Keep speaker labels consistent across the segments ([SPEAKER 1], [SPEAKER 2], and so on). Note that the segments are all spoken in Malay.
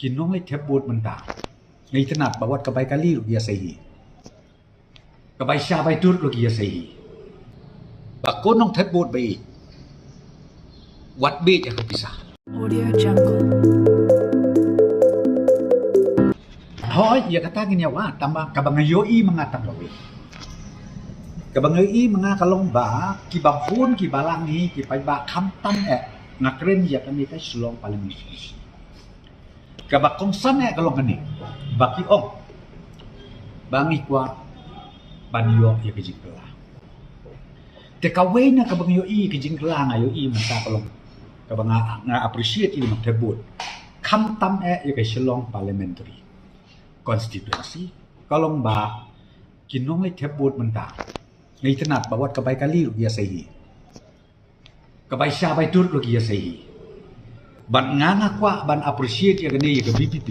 [SPEAKER 1] kinong le tebut menta ngai tenat bawat kabai kali lu ya sehi kabai syabai tur lu ya sehi bakonong tebut bai wat be ya kepisah
[SPEAKER 2] Audio Jungle.
[SPEAKER 1] Hoy ya kata gini wa tambah kabangayoi mengatang lawi kabangayoi mengakalong ba kibabun kibalangi kipai ba kamtan ngakren ya kami kai sulong paling misi kabakong san kalong kani baki ong bangi kwa banyo ya kejingkela te kawai na kabangayoi kejingkela ngayoi menta kalong kabanga nga appreciate ini tebut kamtam ya kai sulong parliamentary konstitusi kalong ba kinong le tebut menta ngai tenat bawat kabai kali lu ya sehi kabai syabai tur lu ya sehi ban nganga kwa ban appreciate ya gani ya BPP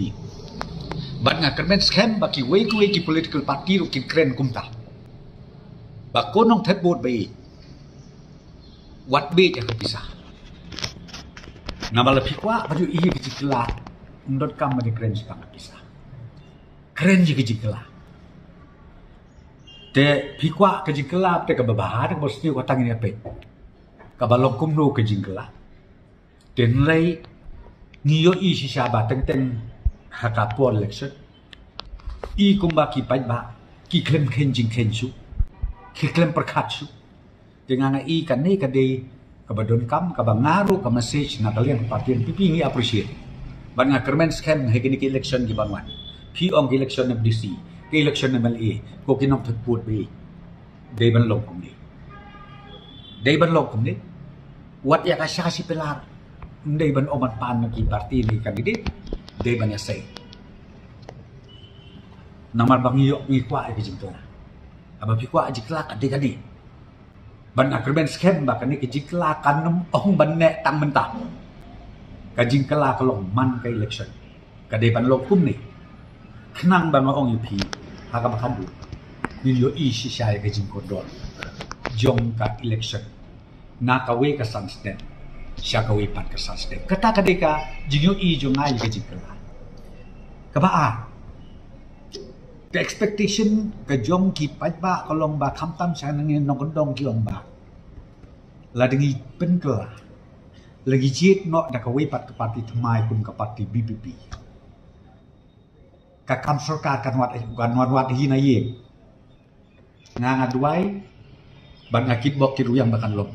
[SPEAKER 1] ban ngakermen scam baki way ki political party lu kin kren kumta ba konong tebut bai wat be ya kepisah nama lebih kwa baju iya kecikelat ndot kam di kren sekang kepisah keren je kejikela te pikwa kejikela te kababahar ko sti ko tangin ape kabalok kumno kejikela te nlai niyo i si saba teng hakapo election i kumba ki pai ba ki klem kenjing kensu ki klem perkat su te nganga i kan ne kade kabadon kam kabangaru ka message na kalian parti pipi ngi appreciate ban nga kermen scam hekini ki election gi banwanพี่องค์ election ใน DC ที่ election ใน MLA ก็กินน้องถึงพูดไปได้บรรลุกลุ่มนี้ได้บรรลุกลุ่มนี้วัดยากาชาสิเปลาร์ได้บรรอมันปานกี่พรรคนี้กันดิได้บรรยาเซnama bang yok ni kwa ke jingkla aba pi kwa jingkla kan de kadi ban agreement scam ba kan ni ke jingkla kan nom ong ban ne tang mentah ka jingkla kalong man ke election ka de ban lok kum ni kenang bang ong yupi haka makandu nilyo isi siya ke jingkodol jong ka election nakawe ka sunset siya kawe pat ka sunset kata kadeka jingyo i jong ay ke jingkala kabaa the expectation ka jong ki pat ba kalong ba kamtam siya nangin nongkondong ki ong ba la dengi penkela lagi jit no nakawe pat ka parti thamai kum ka parti BPP kakam sorka kan wat hina ye nganga duai ban akit bok kiru yang bakan lom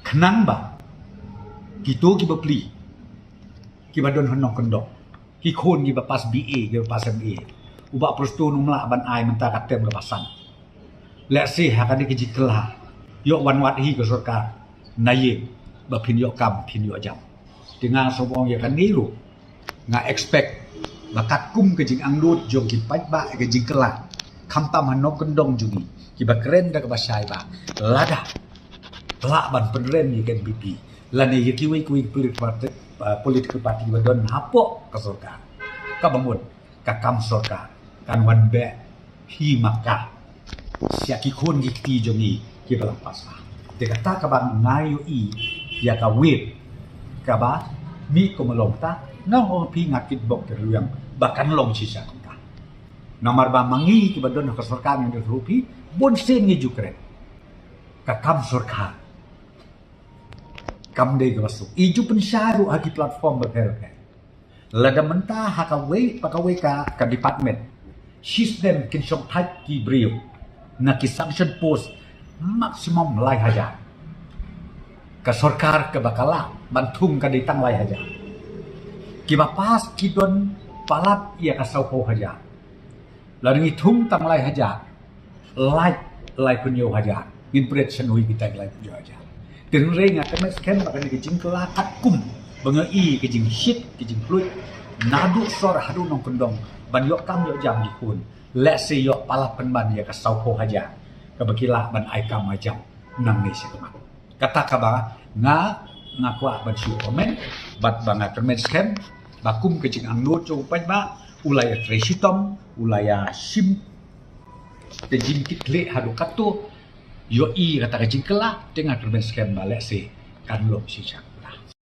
[SPEAKER 1] kenang ba gitu ki bapli ki badon honong kendok ki khon ki bapas BA ki bapas MA uba prosto numla ban ai menta katem lepasan lek se hakane ki jikla yo wan wat hi ke sorka naye ba pin yo kam pin yo jam dengan sobong ya kan nilu nga expect bakat kum ke jing anglut jong ki pai ba ke jing kela kamtam hanok kendong jungi ki ba keren da ke basai ba lada la ban penren ye kan BP lane ye ki wi political party ba don hapo ka sorka ka bangun ka kam sorka kan wan be hi maka sia ki khon ki ti jongi ki ba pas ba de kata ka ban ngayo i ya ka wit ka ba mi ko malong ta nang o pi ngakit bok teruyang bahkan long sisa kota nomor ba mangi ki badon ka sorka ng rupi bon sen ngi jukre ka kam sorka kam de ga masuk iju pensyaru haki platform berke lada menta hakawe pakawe ka department system kin shop type ki brio na ki sanction post maksimum lai haja ka sorkar ka bakala bantung ka ditang lai haja kiba pas kidon palat ia kasau kau haja lalu ngitung tang lai haja lai punyo haja ngin pret senui kita lai punyo haja ten renga kemes ken bakan ke jing kelakat kum bengai ke jing shit ke jing fluid nadu sor hadu nong kendong ban yok kam yok jam dikun let se yok palat penban ia kasau kau haja kabakila ban ai kam majam nang ni sekema kata kaba ngakwa ban su komen bat banga kemes ken bakum kecing anggut cukup ba ulaya tresitom ulaya sim tejin kitle hadu kato yo i kata kecing kela tengah terben scam balik si kan lo si